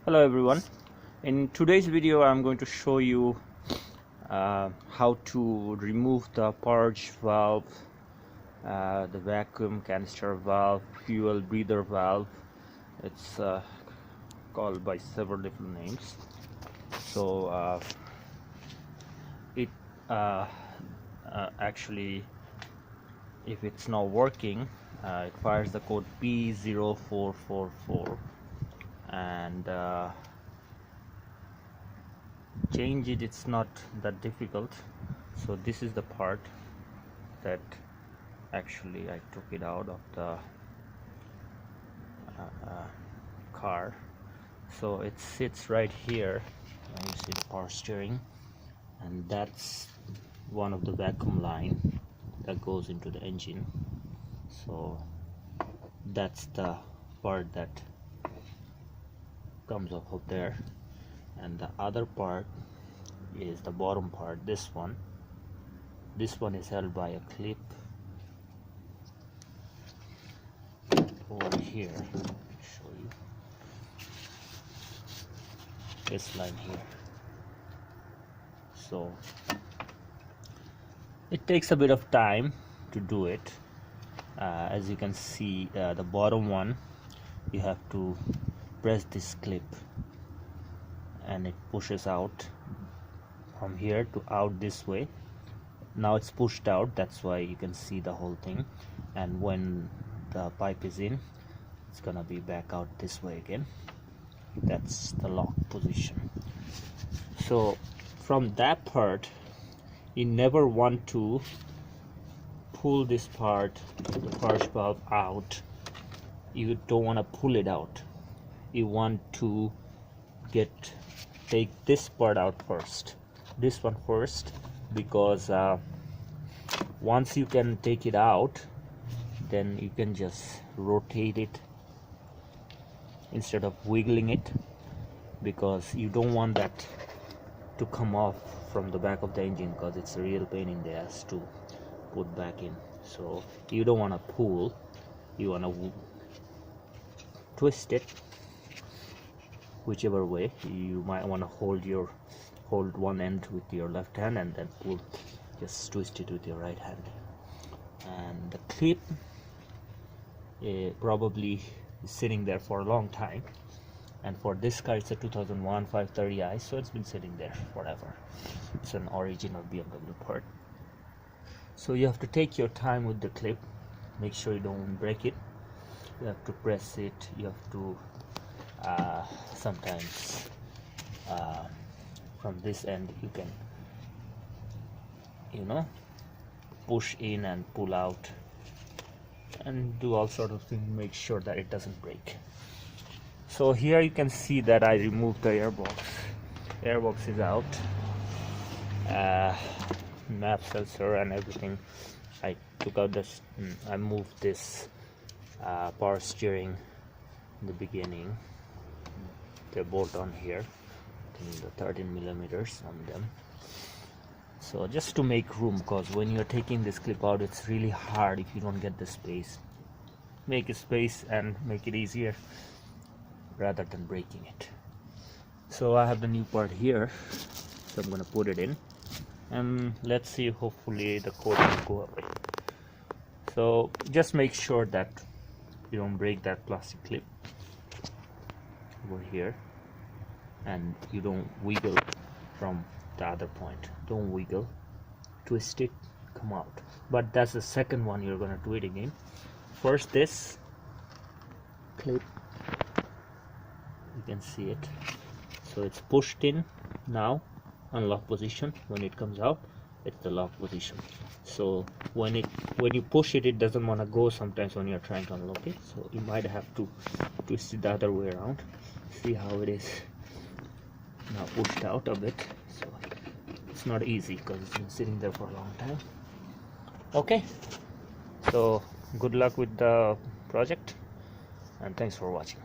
Hello everyone. In today's video I'm going to show you how to remove the purge valve, the vacuum canister valve, fuel breather valve. It's called by several different names. So it actually, if it's not working, it fires the code P0444 and change it. It's not that difficult. So this is the part that actually I took it out of the car. So it sits right here, and you see the power steering, and that's one of the vacuum line that goes into the engine. So that's the part that comes off of there, and the other part is the bottom part. This one is held by a clip over here. Let me show you this line here. So it takes a bit of time to do it. As you can see, the bottom one, you have to press this clip and it pushes out from here to out this way. Now it's pushed out, that's why you can see the whole thing, and when the pipe is in, it's gonna be back out this way again. That's the lock position. So from that part, you never want to pull this part, the purge valve, out. You don't want to pull it out. You want to take this part out first, this one first, because once you can take it out, then you can just rotate it instead of wiggling it, because you don't want that to come off from the back of the engine, because it's a real pain in the ass to put back in. So you don't want to pull, you want to twist it whichever way. You might want to hold one end with your left hand and then pull, just twist it with your right hand. And the clip probably is sitting there for a long time, and for this car it's a 2001 530i, so it's been sitting there forever. It's an original BMW part. So you have to take your time with the clip, make sure you don't break it. You have to press it, you have to sometimes from this end you can, push in and pull out and do all sort of things, make sure that it doesn't break. So here you can see that I removed the airbox is out, map sensor and everything. I took out this, I moved this power steering in the beginning. They're both on here, I think the 13 millimeters on them. So just to make room, because when you're taking this clip out, it's really hard if you don't get the space. Make a space and make it easier rather than breaking it. So I have the new part here, so I'm gonna put it in, and let's see, hopefully the code will go away. So just make sure that you don't break that plastic clip over here, and you don't wiggle from the other point. Don't wiggle, twist it, come out. But that's the second one you're gonna do it again. First, this clip, you can see it, so it's pushed in now, unlock position. When it comes out, it's the lock position. So when you push it, it doesn't want to go sometimes when you're trying to unlock it, so you might have to twist it the other way around. See how it is now pushed out a bit. So it's not easy because it's been sitting there for a long time. Okay, so good luck with the project, and thanks for watching.